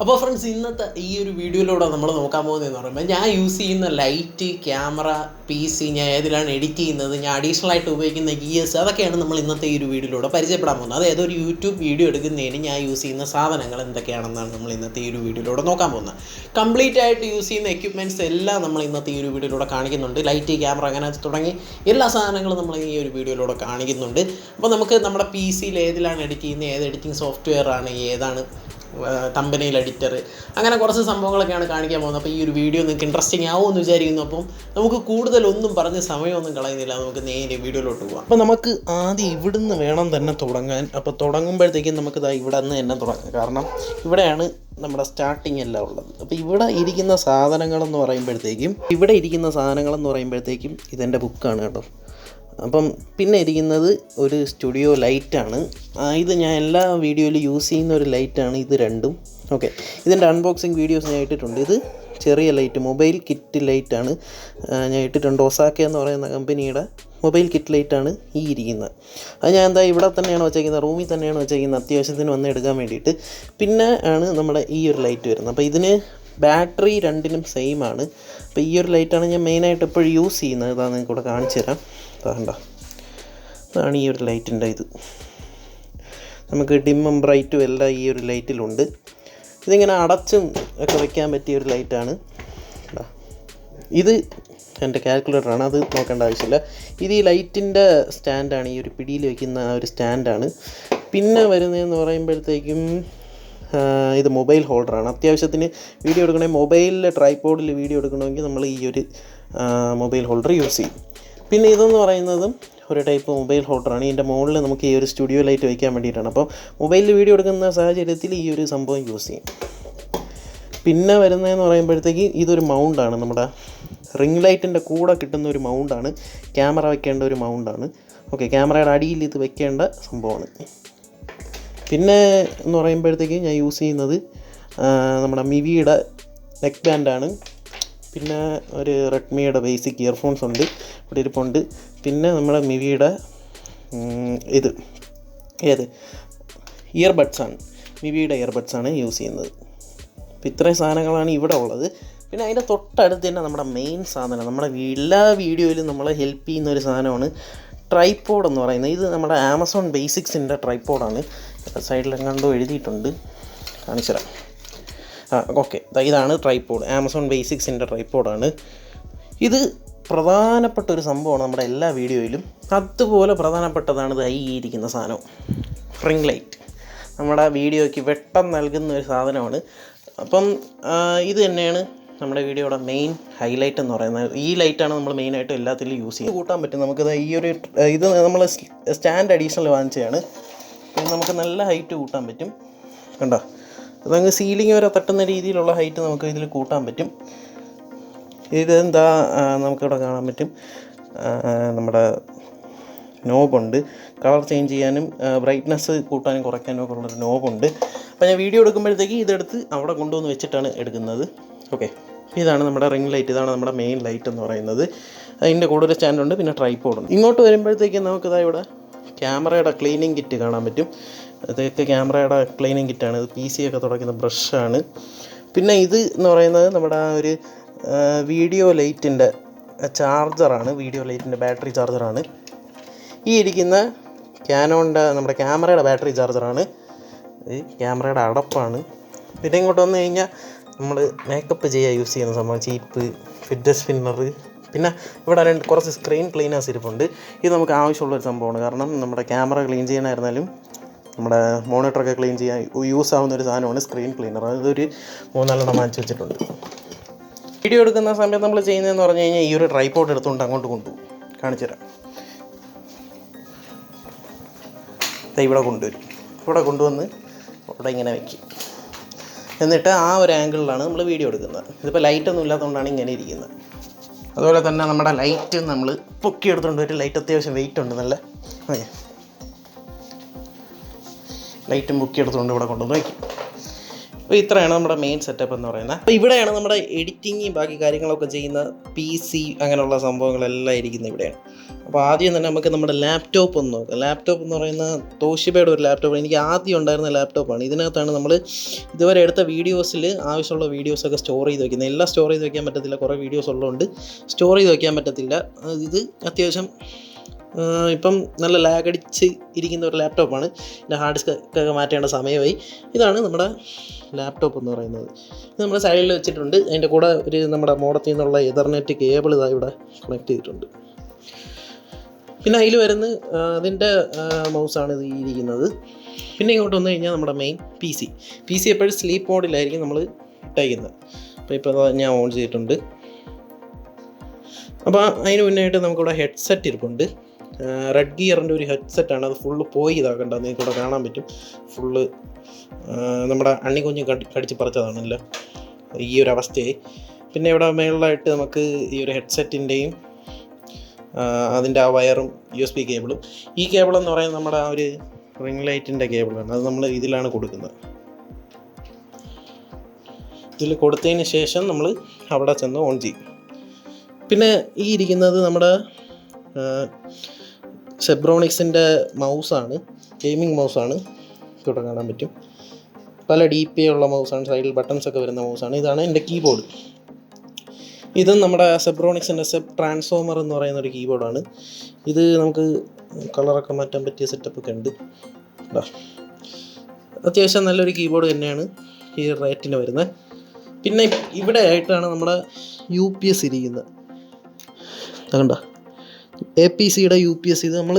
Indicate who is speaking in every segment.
Speaker 1: അപ്പോൾ ഫ്രണ്ട്സ്, ഇന്നത്തെ ഈ ഒരു വീഡിയോയിലൂടെ നമ്മൾ നോക്കാൻ പോകുന്നതെന്ന് പറയുമ്പോൾ ഞാൻ യൂസ് ചെയ്യുന്ന ലൈറ്റ്, ക്യാമറ, PC, ഞാൻ ഏതിലാണ് എഡിറ്റ് ചെയ്യുന്നത്, ഞാൻ അഡീഷണൽ ആയിട്ട് ഉപയോഗിക്കുന്ന ഗിയേഴ്സ്, അതൊക്കെയാണ് നമ്മൾ ഇന്നത്തെ ഈ ഒരു വീഡിയോയിലൂടെ പരിചയപ്പെടാൻ പോകുന്നത്. അതായത് ഒരു യൂട്യൂബ് വീഡിയോ എടുക്കുന്നതിന് ഞാൻ യൂസ് ചെയ്യുന്ന സാധനങ്ങൾ എന്തൊക്കെയാണെന്നാണ് നമ്മൾ ഇന്നത്തെ ഈ ഒരു വീഡിയോയിലൂടെ നോക്കാൻ പോകുന്നത്. കംപ്ലീറ്റ് ആയിട്ട് യൂസ് ചെയ്യുന്ന എക്യുപ്മെൻറ്റ്സ് എല്ലാം നമ്മൾ ഇന്നത്തെ ഈ ഒരു വീഡിയോയിലൂടെ കാണിക്കുന്നുണ്ട്. ലൈറ്റ്, ക്യാമറ, അങ്ങനെ തുടങ്ങി എല്ലാ സാധനങ്ങളും നമ്മൾ ഈ ഒരു വീഡിയോയിലൂടെ കാണിക്കുന്നുണ്ട്. അപ്പോൾ നമുക്ക് നമ്മുടെ PCയിൽ ഏതിലാണ് എഡിറ്റ് ചെയ്യുന്നത്, ഏത് എഡിറ്റിംഗ് സോഫ്റ്റ്വെയർ ആണ്, ഏതാണ് തമ്പനെയിൽ എഡിറ്റർ, അങ്ങനെ കുറച്ച് സംഭവങ്ങളൊക്കെയാണ് കാണിക്കാൻ പോകുന്നത്. അപ്പോൾ ഈ ഒരു വീഡിയോ നിങ്ങൾക്ക് ഇൻട്രസ്റ്റിംഗ് ആവുമെന്ന് വിചാരിക്കുന്നു. അപ്പം നമുക്ക് കൂടുതലൊന്നും പറഞ്ഞ് സമയമൊന്നും കളയുന്നില്ല, നമുക്ക് നേരെ വീഡിയോയിലോട്ട് പോകാം. അപ്പോൾ നമുക്ക് ആദ്യം ഇവിടുന്ന് വേണം തന്നെ തുടങ്ങാൻ. അപ്പോൾ തുടങ്ങുമ്പോഴത്തേക്കും നമുക്ക് ഇവിടെ നിന്ന് തന്നെ തുടങ്ങാം. കാരണം ഇവിടെയാണ് നമ്മുടെ സ്റ്റാർട്ടിങ് എല്ലാം ഉള്ളത്. അപ്പോൾ ഇവിടെ ഇരിക്കുന്ന സാധനങ്ങളെന്ന് പറയുമ്പോഴത്തേക്കും ഇതെൻ്റെ ബുക്കാണ് കേട്ടോ. അപ്പം പിന്നെ ഇരിക്കുന്നത് ഒരു സ്റ്റുഡിയോ ലൈറ്റാണ്. ഇത് ഞാൻ എല്ലാ വീഡിയോയിലും യൂസ് ചെയ്യുന്ന ഒരു ലൈറ്റാണ് ഇത് രണ്ടും. ഓക്കെ, ഇതിൻ്റെ അൺബോക്സിങ് വീഡിയോസ് ഞാൻ ഇട്ടിട്ടുണ്ട്. ഇത് ചെറിയ ലൈറ്റ്, മൊബൈൽ കിറ്റ് ലൈറ്റാണ് ഞാൻ ഇട്ടിട്ടുണ്ട്. ഒസാക്ക എന്ന് പറയുന്ന കമ്പനിയുടെ മൊബൈൽ കിറ്റ് ലൈറ്റാണ് ഈ ഇരിക്കുന്നത്. അത് ഞാൻ ഇവിടെ തന്നെയാണ് വെച്ചേക്കുന്നത്, റൂമിൽ തന്നെയാണ് വെച്ചേക്കുന്നത്, അത്യാവശ്യത്തിന് വന്ന് എടുക്കാൻ വേണ്ടിയിട്ട്. പിന്നെ ആണ് നമ്മുടെ ഈ ഒരു ലൈറ്റ് വരുന്നത്. അപ്പോൾ ഇതിന് ബാറ്ററി രണ്ടിനും സെയിം ആണ്. അപ്പോൾ ഈ ഒരു ലൈറ്റാണ് ഞാൻ മെയിനായിട്ട് എപ്പോഴും യൂസ് ചെയ്യുന്നത്. ഇതാണ് നിങ്ങൾക്ക് ഇവിടെ കാണിച്ചു തരാം. വേണ്ട, ഇതാണ് ഈ ഒരു ലൈറ്റിൻ്റെ ഇത്. നമുക്ക് ഡിമ്മും ബ്രൈറ്റും എല്ലാം ഈ ഒരു ലൈറ്റിലുണ്ട്. ഇതിങ്ങനെ അടച്ചും ഒക്കെ വയ്ക്കാൻ പറ്റിയ ഒരു ലൈറ്റാണ്. ഇത് എൻ്റെ കാൽക്കുലേറ്ററാണ്, അത് നോക്കേണ്ട ആവശ്യമില്ല. ഇത് ഈ ലൈറ്റിൻ്റെ സ്റ്റാൻഡാണ്, ഈ ഒരു പിടിയിൽ വയ്ക്കുന്ന ഒരു സ്റ്റാൻഡാണ്. പിന്നെ വരുന്നതെന്ന് പറയുമ്പോഴത്തേക്കും ഇത് മൊബൈൽ ഹോൾഡറാണ്. അത്യാവശ്യത്തിന് വീഡിയോ എടുക്കണമെങ്കിൽ മൊബൈലിലെ ട്രൈപോഡിൽ വീഡിയോ എടുക്കണമെങ്കിൽ നമ്മൾ ഈ ഒരു മൊബൈൽ ഹോൾഡർ യൂസ് ചെയ്യും. പിന്നെ ഇതെന്ന് പറയുന്നതും ഒരു ടൈപ്പ് മൊബൈൽ ഹോൾഡറാണ്. ഇതിൻ്റെ മുകളിൽ നമുക്ക് ഈ ഒരു സ്റ്റുഡിയോ ലൈറ്റ് വയ്ക്കാൻ വേണ്ടിയിട്ടാണ്. അപ്പോൾ മൊബൈലിൽ വീഡിയോ എടുക്കുന്ന സാഹചര്യത്തിൽ ഈ ഒരു സംഭവം യൂസ് ചെയ്യും. പിന്നെ വരുന്നതെന്ന് പറയുമ്പോഴത്തേക്ക് ഇതൊരു മൗണ്ടാണ്, നമ്മുടെ റിംഗ് ലൈറ്റിൻ്റെ കൂടെ കിട്ടുന്ന ഒരു മൗണ്ടാണ്. ക്യാമറ വയ്ക്കേണ്ട ഒരു മൗണ്ടാണ്. ഓക്കെ, ക്യാമറയുടെ അടിയിൽ ഇത് വയ്ക്കേണ്ട സംഭവമാണ്. പിന്നെ എന്ന് പറയുമ്പോഴത്തേക്ക് ഞാൻ യൂസ് ചെയ്യുന്നത് നമ്മുടെ മിവിയുടെ നെക്ക് ബാൻഡാണ്. പിന്നെ ഒരു റെഡ്മിയുടെ ബേസിക് ഇയർഫോൺസ് ഉണ്ട്, ഇവിടെ ഇരിപ്പുണ്ട്. പിന്നെ നമ്മുടെ മിവിയുടെ ഇയർബഡ്സാണ്, മിവിയുടെ ഇയർബഡ്സാണ് യൂസ് ചെയ്യുന്നത്. അപ്പോൾ ഇത്രയും സാധനങ്ങളാണ് ഇവിടെ ഉള്ളത്. പിന്നെ അതിൻ്റെ തൊട്ടടുത്ത് തന്നെ നമ്മുടെ മെയിൻ സാധനം, നമ്മുടെ എല്ലാ വീഡിയോയിലും നമ്മളെ ഹെൽപ്പ് ചെയ്യുന്ന ഒരു സാധനമാണ് ട്രൈപോഡ് എന്ന് പറയുന്നത്. ഇത് നമ്മുടെ ആമസോൺ ബേസിക്സിൻ്റെ ട്രൈപോഡാണ്. സൈഡിലെങ്ങാണ്ടോ എഴുതിയിട്ടുണ്ട്, കാണിച്ചു തരാം. ഓക്കെ, ഇതാണ് ട്രൈപോഡ്, ആമസോൺ ബേസിക്സിൻ്റെ ട്രൈപോഡാണ്. ഇത് പ്രധാനപ്പെട്ട ഒരു സംഭവമാണ് നമ്മുടെ എല്ലാ വീഡിയോയിലും. അതുപോലെ പ്രധാനപ്പെട്ടതാണ് ഇത് ഈ ഇരിക്കുന്ന സാധനം, റിംഗ് ലൈറ്റ്. നമ്മുടെ വീഡിയോയ്ക്ക് വെട്ടം നൽകുന്ന ഒരു സാധനമാണ്. അപ്പം ഇത് തന്നെയാണ് നമ്മുടെ വീഡിയോയുടെ മെയിൻ ഹൈലൈറ്റ് എന്ന് പറയുന്നത്. ഈ ലൈറ്റാണ് നമ്മൾ മെയിനായിട്ട് എല്ലാത്തിലും യൂസ് ചെയ്യുന്നത്. കൂട്ടാൻ പറ്റും നമുക്കിത്. ഇത് നമ്മൾ സ്റ്റാൻഡ് അഡീഷണൽ വാങ്ങിച്ചതാണ്. പിന്നെ നമുക്ക് നല്ല ഹൈറ്റ് കൂട്ടാൻ പറ്റും. കണ്ടോ, അതങ്ങ് സീലിംഗ് വരെ തട്ടുന്ന രീതിയിലുള്ള ഹൈറ്റ് നമുക്ക് ഇതിൽ കൂട്ടാൻ പറ്റും. ഇതെന്താ നമുക്കിവിടെ കാണാൻ പറ്റും, നമ്മുടെ നോബുണ്ട്. കളർ ചേഞ്ച് ചെയ്യാനും ബ്രൈറ്റ്നസ് കൂട്ടാനും കുറയ്ക്കാനും ഒക്കെ ഉള്ളൊരു നോബുണ്ട്. അപ്പോൾ ഞാൻ വീഡിയോ എടുക്കുമ്പോഴത്തേക്ക് ഇതെടുത്ത് അവിടെ കൊണ്ടുവന്ന് വെച്ചിട്ടാണ് എടുക്കുന്നത്. ഓക്കെ, ഇതാണ് നമ്മുടെ റിംഗ് ലൈറ്റ്, ഇതാണ് നമ്മുടെ മെയിൻ ലൈറ്റ് എന്ന് പറയുന്നത്. അതിൻ്റെ കൂടെ ഒരു സ്റ്റാൻഡുണ്ട്, പിന്നെ ട്രൈപോഡുണ്ട്. ഇങ്ങോട്ട് വരുമ്പോഴത്തേക്കും നമുക്കിതാ ഇവിടെ ക്യാമറയുടെ ക്ലീനിങ് കിറ്റ് കാണാൻ പറ്റും. ഇതൊക്കെ ക്യാമറയുടെ ക്ലീനിങ് കിറ്റാണ്. ഇത് PC ഒക്കെ തുടയ്ക്കുന്ന ബ്രഷാണ്. പിന്നെ ഇത് എന്ന് പറയുന്നത് നമ്മുടെ ഒരു വീഡിയോ ലൈറ്റിൻ്റെ ചാർജറാണ്, വീഡിയോ ലൈറ്റിൻ്റെ ബാറ്ററി ചാർജറാണ്. ഈ ഇരിക്കുന്ന ക്യാനോണിൻ്റെ നമ്മുടെ ക്യാമറയുടെ ബാറ്ററി ചാർജറാണ്. ഇത് ക്യാമറയുടെ അടപ്പാണ്. പിന്നെ ഇങ്ങോട്ട് വന്നു കഴിഞ്ഞാൽ നമ്മൾ മേക്കപ്പ് ചെയ്യാൻ യൂസ് ചെയ്യുന്ന സംഭവം, ചീപ്പ്, ഫിറ്റ് സ്പിന്നർ. പിന്നെ ഇവിടെ കുറച്ച് സ്ക്രീൻ ക്ലീനേഴ്സ് ഇരിപ്പുണ്ട്. ഇത് നമുക്ക് ആവശ്യമുള്ളൊരു സംഭവമാണ്. കാരണം നമ്മുടെ ക്യാമറ ക്ലീൻ ചെയ്യാനായിരുന്നാലും നമ്മുടെ മോണിറ്ററൊക്കെ ക്ലീൻ ചെയ്യാൻ യൂസ് ആവുന്ന ഒരു സാധനമാണ് സ്ക്രീൻ ക്ലീനർ. അതൊരു 3-4 വാങ്ങിച്ച് വെച്ചിട്ടുണ്ട്. വീഡിയോ എടുക്കുന്ന സമയത്ത് നമ്മൾ ചെയ്യുന്നതെന്ന് പറഞ്ഞു കഴിഞ്ഞാൽ ഈ ഒരു ട്രൈപോഡ് എടുത്തുകൊണ്ട് അങ്ങോട്ട് കൊണ്ടുപോകും. കാണിച്ചു തരാം. ഇവിടെ കൊണ്ടുവരും, ഇവിടെ കൊണ്ടുവന്ന് ഇവിടെ ഇങ്ങനെ വയ്ക്കും. എന്നിട്ട് ആ ഒരു ആംഗിളിലാണ് നമ്മൾ വീഡിയോ എടുക്കുന്നത്. ഇതിപ്പോൾ ലൈറ്റൊന്നും ഇല്ലാത്തതുകൊണ്ടാണ് ഇങ്ങനെ ഇരിക്കുന്നത്. അതുപോലെ തന്നെ നമ്മുടെ ലൈറ്റ് നമ്മൾ പൊക്കി എടുത്തുകൊണ്ട് വരും. ലൈറ്റ് അത്യാവശ്യം വെയിറ്റ് ഉണ്ട്, നല്ല ലൈറ്റും പൊക്കി എടുത്തുകൊണ്ട് ഇവിടെ കൊണ്ടുവന്ന് വയ്ക്കും. അപ്പോൾ ഇത്രയാണ് നമ്മുടെ മെയിൻ സെറ്റപ്പ് എന്ന് പറയുന്നത്. അപ്പോൾ ഇവിടെയാണ് നമ്മുടെ എഡിറ്റിങ്ങും ബാക്കി കാര്യങ്ങളൊക്കെ ചെയ്യുന്ന PC അങ്ങനെയുള്ള സംഭവങ്ങളെല്ലാം ഇരിക്കുന്നത് ഇവിടെയാണ്. അപ്പോൾ ആദ്യം തന്നെ നമുക്ക് നമ്മുടെ ലാപ്ടോപ്പ് ഒന്ന് നോക്കാം. ലാപ്ടോപ്പ് എന്ന് പറയുന്ന തോഷിബയുടെ ഒരു ലാപ്ടോപ്പ്. എനിക്ക് ആദ്യം ഉണ്ടായിരുന്ന ലാപ്ടോപ്പാണ്. ഇതിനകത്താണ് നമ്മൾ ഇതുവരെ എടുത്ത വീഡിയോസിൽ ആവശ്യമുള്ള വീഡിയോസൊക്കെ സ്റ്റോർ ചെയ്ത് വയ്ക്കുന്നത്. എല്ലാം സ്റ്റോർ ചെയ്ത് വയ്ക്കാൻ പറ്റത്തില്ല, കുറേ വീഡിയോസ് ഉള്ളതുകൊണ്ട് സ്റ്റോർ ചെയ്ത് വയ്ക്കാൻ പറ്റത്തില്ല. ഇത് അത്യാവശ്യം ഇപ്പം നല്ല ലാഗടിച്ച് ഇരിക്കുന്ന ഒരു ലാപ്ടോപ്പാണ്. ഇതിൻ്റെ ഹാർഡ് ഡിസ്ക് ഒക്കെ മാറ്റേണ്ട സമയമായി. ഇതാണ് നമ്മുടെ ലാപ്ടോപ്പ് എന്ന് പറയുന്നത്. ഇത് നമ്മുടെ സൈഡിൽ വെച്ചിട്ടുണ്ട്. അതിൻ്റെ കൂടെ ഒരു നമ്മുടെ മോഡത്തിൽ നിന്നുള്ള എതർനെറ്റ് കേബിൾ ഇതാ ഇവിടെ കണക്ട് ചെയ്തിട്ടുണ്ട്. പിന്നെ അതിൽ വരുന്ന അതിൻ്റെ മൗസാണ് ഇത് ഇരിക്കുന്നത്. പിന്നെ ഇങ്ങോട്ട് വന്നു കഴിഞ്ഞാൽ നമ്മുടെ മെയിൻ പി സി എപ്പോഴും സ്ലീപ്പ് മോഡിലായിരിക്കും നമ്മൾ ഇട്ടേക്കുന്നത്. അപ്പോൾ ഇപ്പോൾ ഞാൻ ഓൺ ചെയ്തിട്ടുണ്ട്. അപ്പോൾ അതിന് മുന്നായിട്ട് നമുക്കിവിടെ ഹെഡ്സെറ്റ് ഇരിപ്പുണ്ട്. റെഡ് ഗിയറിൻ്റെ ഒരു ഹെഡ്സെറ്റാണ്. അത് ഫുള്ള് പോയി ഇതാക്കണ്ട, നിങ്ങൾക്ക് ഇവിടെ കാണാൻ പറ്റും. ഫുള്ള് നമ്മുടെ അണ്ണിക്കുഞ്ഞ് കടിച്ച് പറിച്ചതാണല്ലോ ഈ ഒരു അവസ്ഥയായി. പിന്നെ ഇവിടെ മേളിലായിട്ട് നമുക്ക് ഈ ഒരു ഹെഡ്സെറ്റിൻ്റെയും അതിൻ്റെ ആ വയറും USB കേബിളും. ഈ കേബിളെന്ന് പറയുന്നത് നമ്മുടെ ആ ഒരു റിംഗ് ലൈറ്റിൻ്റെ കേബിളാണ്. അത് നമ്മൾ ഇതിലാണ് കൊടുക്കുന്നത്. ഇതിൽ കൊടുത്തതിന് ശേഷം നമ്മൾ അവിടെ ചെന്ന് ഓൺ ചെയ്യും. പിന്നെ ഈ ഇരിക്കുന്നത് നമ്മുടെ സെബ്രോണിക്സിൻ്റെ മൗസാണ്, ഗെയിമിംഗ് മൗസാണ്. ഇവിടെ കാണാൻ പറ്റും. പല DPI ഉള്ള മൗസാണ്, സൈഡിൽ ബട്ടൺസൊക്കെ വരുന്ന മൗസാണ്. ഇതാണ് എൻ്റെ കീബോർഡ്. ഇതും നമ്മുടെ സെബ്രോണിക്സിൻ്റെ ട്രാൻസ്ഫോമർ എന്ന് പറയുന്ന ഒരു കീബോർഡാണ്. ഇത് നമുക്ക് കളറൊക്കെ മാറ്റാൻ പറ്റിയ സെറ്റപ്പൊക്കെ ഉണ്ട്. അത്യാവശ്യം നല്ലൊരു കീബോർഡ് തന്നെയാണ് ഈ റേറ്റിന് വരുന്നത്. പിന്നെ ഇവിടെ ആയിട്ടാണ് നമ്മുടെ UPS ഇരിക്കുന്നത്. അതുകൊണ്ടാ APCയുടെ UPS. ഇത് നമ്മൾ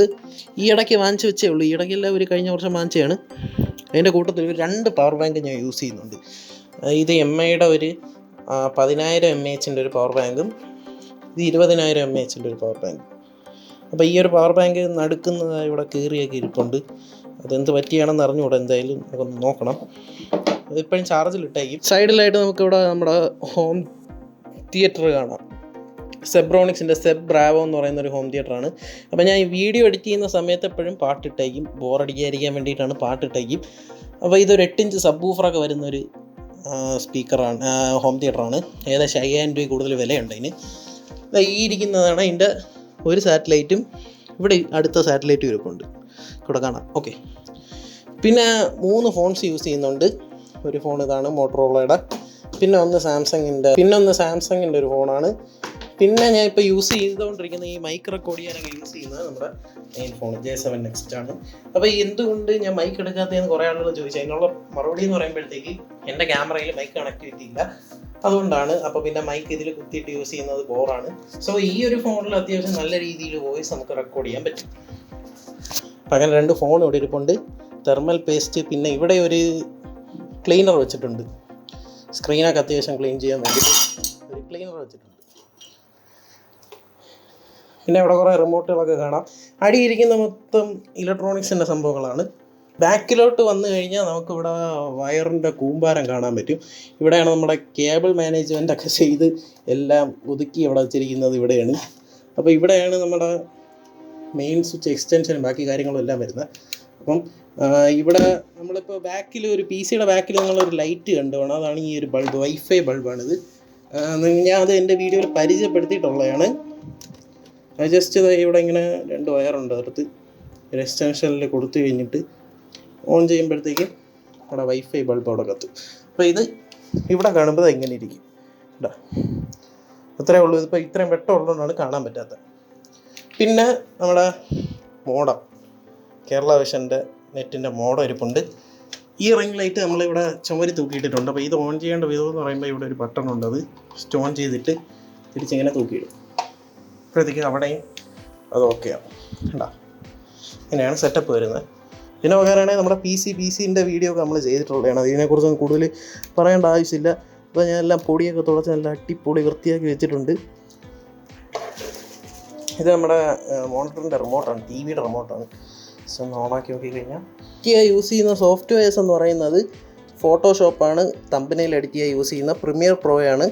Speaker 1: ഈ ഇടയ്ക്ക് വാങ്ങിച്ച് വെച്ചേ ഉള്ളൂ. ഈ ഇടയ്ക്കല്ല, ഒരു കഴിഞ്ഞ വർഷം വാങ്ങിച്ചതാണ്. അതിൻ്റെ കൂട്ടത്തിൽ 2 പവർ ബാങ്ക് ഞാൻ യൂസ് ചെയ്യുന്നുണ്ട്. ഇത് MIയുടെ ഒരു 10,000 mAh ഒരു പവർ ബാങ്കും ഇത് 20,000 mAh ഒരു പവർ ബാങ്കും. അപ്പോൾ ഈ ഒരു പവർ ബാങ്ക് നടുക്കുന്നതായി ഇവിടെ കീറിയൊക്കെ ഇരിപ്പുണ്ട്. അതെന്ത് പറ്റിയാണെന്ന് അറിഞ്ഞുകൂടെ, എന്തായാലും നമുക്കൊന്ന് നോക്കണം. അതിപ്പോഴും ചാർജിലിട്ടേക്കും. സൈഡിലായിട്ട് നമുക്കിവിടെ നമ്മുടെ ഹോം തിയേറ്റർ കാണാം. സെബ്രോണിക്സിൻ്റെ ബ്രാവോ എന്ന് പറയുന്നൊരു ഹോം തിയേറ്ററാണ്. അപ്പോൾ ഞാൻ ഈ വീഡിയോ എഡിറ്റ് ചെയ്യുന്ന സമയത്ത് എപ്പോഴും പാട്ടിട്ടേക്കും, ബോറടിക്കാതിരിക്കാൻ വേണ്ടിയിട്ടാണ് പാട്ടിട്ടേക്കും. അപ്പോൾ ഇതൊരു 8 ഇഞ്ച് സബ് വൂഫറൊക്കെ വരുന്നൊരു സ്പീക്കറാണ്, ഹോം തിയേറ്ററാണ്. ഏകദേശം 5000 രൂപ കൂടുതൽ വിലയുണ്ട് അതിന്. ഈ ഇരിക്കുന്നതാണ് അതിൻ്റെ ഒരു സാറ്റലൈറ്റും. ഇവിടെ അടുത്ത സാറ്റലൈറ്റും ഇരിപ്പുണ്ട്, ഇവിടെ കാണാം. ഓക്കെ. പിന്നെ 3 ഫോൺസ് യൂസ് ചെയ്യുന്നുണ്ട്. ഒരു ഫോൺ ഇതാണ് മോട്ടോറോളയുടെ, പിന്നെ ഒന്ന് സാംസങ്ങിൻ്റെ ഒരു ഫോണാണ്. പിന്നെ ഞാൻ ഇപ്പോൾ യൂസ് ചെയ്തുകൊണ്ടിരിക്കുന്ന ഈ മൈക്ക് റെക്കോർഡ് ചെയ്യാനൊക്കെ യൂസ് ചെയ്യുന്നത് നമ്മുടെ മെയിൻ ഫോൺ J7 Next ആണ്. അപ്പോൾ എന്തുകൊണ്ട് ഞാൻ മൈക്ക് എടുക്കാത്തതെന്ന് കുറേ ആളുകൾ ചോദിച്ചു. അതിനുള്ള മറുപടി എന്ന് പറയുമ്പോഴത്തേക്ക് എൻ്റെ ക്യാമറയിൽ മൈക്ക് കണക്ടിവിറ്റി ഇല്ല, അതുകൊണ്ടാണ്. അപ്പോൾ പിന്നെ മൈക്ക് ഇതിൽ കുത്തിയിട്ട് യൂസ് ചെയ്യുന്നത് ബോറാണ്. സോ ഈ ഒരു ഫോണിൽ അത്യാവശ്യം നല്ല രീതിയിൽ വോയിസ് നമുക്ക് റെക്കോർഡ് ചെയ്യാൻ പറ്റും. അപ്പം അങ്ങനെ 2 ഫോൺ ഇവിടെ ഇരിപ്പുണ്ട്. തെർമൽ പേസ്റ്റ്, പിന്നെ ഇവിടെ ഒരു ക്ലീനർ വെച്ചിട്ടുണ്ട്. സ്ക്രീനൊക്കെ അത്യാവശ്യം ക്ലീൻ ചെയ്യാൻ വേണ്ടിയിട്ട് ഒരു ക്ലീനർ വെച്ചിട്ടുണ്ട്. പിന്നെ ഇവിടെ കുറേ റിമോട്ടുകളൊക്കെ കാണാം. അടിയിരിക്കുന്ന മൊത്തം ഇലക്ട്രോണിക്സിൻ്റെ സംഭവങ്ങളാണ്. ബാക്കിലോട്ട് വന്നു കഴിഞ്ഞാൽ നമുക്കിവിടെ വയറിൻ്റെ കൂമ്പാരം കാണാൻ പറ്റും. ഇവിടെയാണ് നമ്മുടെ കേബിൾ മാനേജ്മെൻ്റ് ഒക്കെ ചെയ്ത് എല്ലാം ഒതുക്കി ഇവിടെ വെച്ചിരിക്കുന്നത് ഇവിടെയാണ്. അപ്പോൾ ഇവിടെയാണ് നമ്മുടെ മെയിൻ സ്വിച്ച് എക്സ്റ്റൻഷനും ബാക്കി കാര്യങ്ങളും എല്ലാം വരുന്നത്. അപ്പം ഇവിടെ നമ്മളിപ്പോൾ ബാക്കിൽ ഒരു PCയുടെ ബാക്കിൽ നിങ്ങളൊരു ലൈറ്റ് കണ്ടുവേണം. അതാണ് ഈ ഒരു ബൾബ്, വൈഫൈ ബൾബാണിത്. ഞാൻ അത് എൻ്റെ വീഡിയോയിൽ പരിചയപ്പെടുത്തിയിട്ടുള്ളതാണ്. ജസ്റ്റ് ഇവിടെ ഇങ്ങനെ 2 വയറുണ്ട്. അടുത്ത് ഒരു എക്സ്റ്റൻഷനിൽ കൊടുത്തു കഴിഞ്ഞിട്ട് ഓൺ ചെയ്യുമ്പോഴത്തേക്ക് അവിടെ വൈഫൈ ബൾബ് അവിടെ കത്തും. അപ്പോൾ ഇത് ഇവിടെ കാണുമ്പോൾ എങ്ങനെ ഇരിക്കും കേട്ടോ, അത്രയേ ഉള്ളൂ. ഇതിപ്പോൾ ഇത്രയും വെട്ടം ഉള്ളതുകൊണ്ടാണ് കാണാൻ പറ്റാത്തത്. പിന്നെ നമ്മുടെ മോഡം, കേരള വിഷൻ്റെ നെറ്റിൻ്റെ മോഡം ഇരിപ്പുണ്ട്. ഈ റിംഗ് ലൈറ്റ് നമ്മളിവിടെ ചുമരി തൂക്കിയിട്ടിട്ടുണ്ട്. അപ്പോൾ ഇത് ഓൺ ചെയ്യേണ്ട വിധം എന്ന് പറയുമ്പോൾ ഇവിടെ ഒരു ബട്ടണുണ്ട്. അത് ഓൺ ചെയ്തിട്ട് തിരിച്ചിങ്ങനെ തൂക്കിയിടും. അപ്പോഴത്തേക്ക് അവിടെയും അത് ഓക്കെ ആവും കേട്ടോ. ഇങ്ങനെയാണ് സെറ്റപ്പ് വരുന്നത്. പിന്നെ പറയാനാണെങ്കിൽ നമ്മുടെ PCൻ്റെ വീഡിയോ ഒക്കെ നമ്മൾ ചെയ്തിട്ടുള്ളതാണ്. അതിനെക്കുറിച്ചൊന്നും കൂടുതൽ പറയേണ്ട ആവശ്യമില്ല. അപ്പോൾ ഞാൻ എല്ലാം പൊടിയൊക്കെ തുടച്ച് നല്ല അടിപൊളി വൃത്തിയാക്കി വെച്ചിട്ടുണ്ട്. ഇത് നമ്മുടെ മോണിറ്ററിൻ്റെ റിമോട്ടാണ്, TVയുടെ റിമോട്ടാണ്. ജസ്റ്റ് ഒന്ന് ഓണാക്കി നോക്കിക്കഴിഞ്ഞാൽ യൂസ് ചെയ്യുന്ന സോഫ്റ്റ്വെയർസ് എന്ന് പറയുന്നത് ഫോട്ടോഷോപ്പാണ്, തമ്പനെയിൽ എഡിറ്റ് ചെയ്യാൻ യൂസ് ചെയ്യുന്ന പ്രീമിയർ പ്രോയാണ്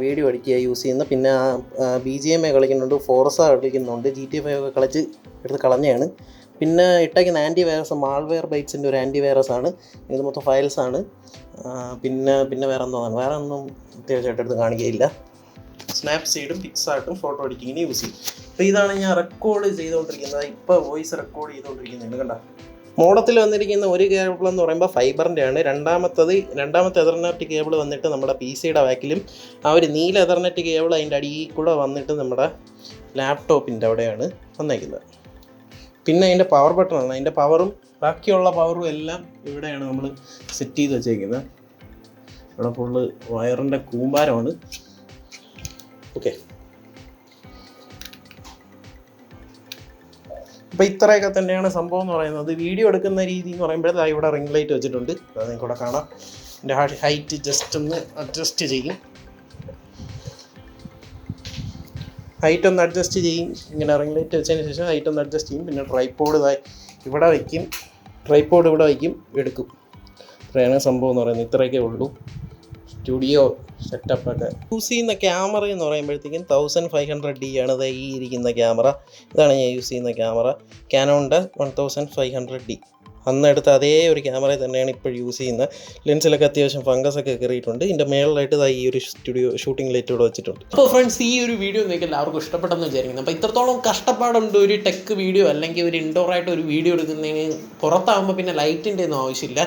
Speaker 1: വീഡിയോ എഡിറ്റ് ചെയ്യാൻ യൂസ് ചെയ്യുന്ന. പിന്നെ BGMA കളിക്കുന്നുണ്ട്, ഫോർസ കളിക്കുന്നുണ്ട്, GTA 5 ഒക്കെ കളിച്ച് എടുത്ത് കളഞ്ഞതാണ്. പിന്നെ ഇട്ടേക്കുന്ന ആൻറ്റിവൈറസ് മാൾവെയർ ബൈറ്റ്സിൻ്റെ ഒരു ആൻറ്റിവൈറസ് ആണ്. ഇത് മൊത്തം ഫയൽസാണ്. പിന്നെ വേറെ എന്തോന്നാണ്, വേറെ ഒന്നും അത്യാവശ്യമായിട്ട് എടുത്ത് കാണിക്കുകയില്ല. സ്നാപ്സീഡും പിക്സാർട്ടും ഫോട്ടോ എഡിറ്റിങ്ങിന് യൂസ് ചെയ്യും. അപ്പോൾ ഇതാണ് ഞാൻ റെക്കോർഡ് ചെയ്തുകൊണ്ടിരിക്കുന്നത്, ഇപ്പോൾ വോയിസ് റെക്കോർഡ് ചെയ്തുകൊണ്ടിരിക്കുന്നത്. കണ്ട മോഡത്തിൽ വന്നിരിക്കുന്ന ഒരു കേബിൾ എന്ന് പറയുമ്പോൾ ഫൈബറിൻ്റെ ആണ്. രണ്ടാമത്തെ എതർനെറ്റ് കേബിൾ വന്നിട്ട് നമ്മുടെ PC ബാക്കിലും, ആ ഒരു നീല എതർനെറ്റ് കേബിൾ അതിൻ്റെ അടിയിൽ കൂടെ വന്നിട്ട് നമ്മുടെ ലാപ്ടോപ്പിൻ്റെ അവിടെയാണ് വന്നേക്കുന്നത്. പിന്നെ അതിൻ്റെ പവർ ബട്ടണാണ്. അതിൻ്റെ പവറും ബാക്കിയുള്ള പവറും എല്ലാം ഇവിടെയാണ് നമ്മൾ സെറ്റ് ചെയ്ത് വെച്ചേക്കുന്നത്. ഇവിടെ ഫുള്ള് വയറിൻ്റെ കൂമ്പാരമാണ്. ഓക്കെ, അപ്പോൾ ഇത്രയൊക്കെ തന്നെയാണ് സംഭവം എന്ന് പറയുന്നത്. വീഡിയോ എടുക്കുന്ന രീതി എന്ന് പറയുമ്പോൾ ഇവിടെ റിംഗ് ലൈറ്റ് വെച്ചിട്ടുണ്ട്, അത് നിങ്ങൾക്ക് ഇവിടെ കാണാം. എൻ്റെ ഹൈറ്റ് ജസ്റ്റ് ഒന്ന് അഡ്ജസ്റ്റ് ചെയ്യും, ഇങ്ങനെ റിംഗ് ലൈറ്റ് വെച്ചതിന് ശേഷം ഹൈറ്റ് ഒന്ന് അഡ്ജസ്റ്റ് ചെയ്യും. പിന്നെ ട്രൈപ്പോഡ് ഇവിടെ വയ്ക്കും, എടുക്കും. ഇത്രയാണ് സംഭവം എന്ന് പറയുന്നത്. ഇത്രയൊക്കെ ഉള്ളൂ സ്റ്റുഡിയോ സെറ്റപ്പൊക്കെ. യൂസ് ചെയ്യുന്ന ക്യാമറ എന്ന് പറയുമ്പോഴത്തേക്കും 1500D ആണ് ഈ ഇരിക്കുന്ന ക്യാമറ. ഇതാണ് ഞാൻ യൂസ് ചെയ്യുന്ന ക്യാമറ, കാനോണിൻ്റെ 1500D. അന്ന് എടുത്ത അതേ ഒരു ക്യാമറ തന്നെയാണ് ഇപ്പോൾ യൂസ് ചെയ്യുന്നത്. ലെൻസിലൊക്കെ അത്യാവശ്യം ഫംഗസൊക്കെ കയറിയിട്ടുണ്ട്. ഇതിൻ്റെ മേളിലായിട്ട് ഈ ഒരു സ്റ്റുഡിയോ ഷൂട്ടിംഗ് ലൈറ്റ് ഇവിടെ വെച്ചിട്ടുണ്ട്. അപ്പോൾ ഫ്രണ്ട്സ്, ഈ ഒരു വീഡിയോ നിങ്ങൾക്ക് എല്ലാവർക്കും ഇഷ്ടപ്പെട്ടെന്ന് വിചാരിക്കുന്നു. അപ്പോൾ ഇത്രത്തോളം കഷ്ടപ്പാടുണ്ട് ഒരു ടെക് വീഡിയോ അല്ലെങ്കിൽ ഒരു ഇൻഡോറായിട്ട് ഒരു വീഡിയോ എടുക്കുന്നതിന്. പുറത്താകുമ്പോൾ പിന്നെ ലൈറ്റിൻ്റെ ഒന്നും ആവശ്യമില്ല,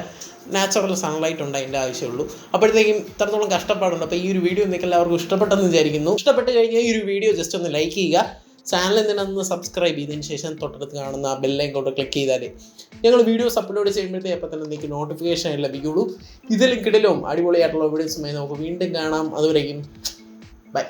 Speaker 1: നാച്ചുറൽ സൺലൈറ്റ് ഉണ്ട്, അതിൻ്റെ ആവശ്യമുള്ളൂ. അപ്പോഴത്തേക്കും ഇത്രത്തോളം കഷ്ടപ്പാടുണ്ട്. അപ്പോൾ ഈ ഒരു വീഡിയോ നിങ്ങൾക്ക് എല്ലാവർക്കും ഇഷ്ടപ്പെട്ടെന്ന് വിചാരിക്കുന്നു. ഇഷ്ടപ്പെട്ട് കഴിഞ്ഞാൽ ഈ ഒരു വീഡിയോ ജസ്റ്റ് ഒന്ന് ലൈക്ക് ചെയ്യുക, ചാനലിൽ തന്നെ ഒന്ന് സബ്സ്ക്രൈബ് ചെയ്തതിന് ശേഷം തൊട്ടടുത്ത് കാണുന്ന ആ ബെല്ലൈക്കോട്ട് ക്ലിക്ക് ചെയ്താൽ ഞങ്ങൾ വീഡിയോസ് അപ്ലോഡ് ചെയ്യുമ്പോഴത്തേക്ക് അപ്പോൾ തന്നെ നിങ്ങൾക്ക് നോട്ടിഫിക്കേഷൻ ലഭിക്കുകയുള്ളൂ. ഇതിലും കിടലും അടിപൊളിയായിട്ടുള്ള വീഡിയോസുമായി നമുക്ക് വീണ്ടും കാണാം. അതുവരെയും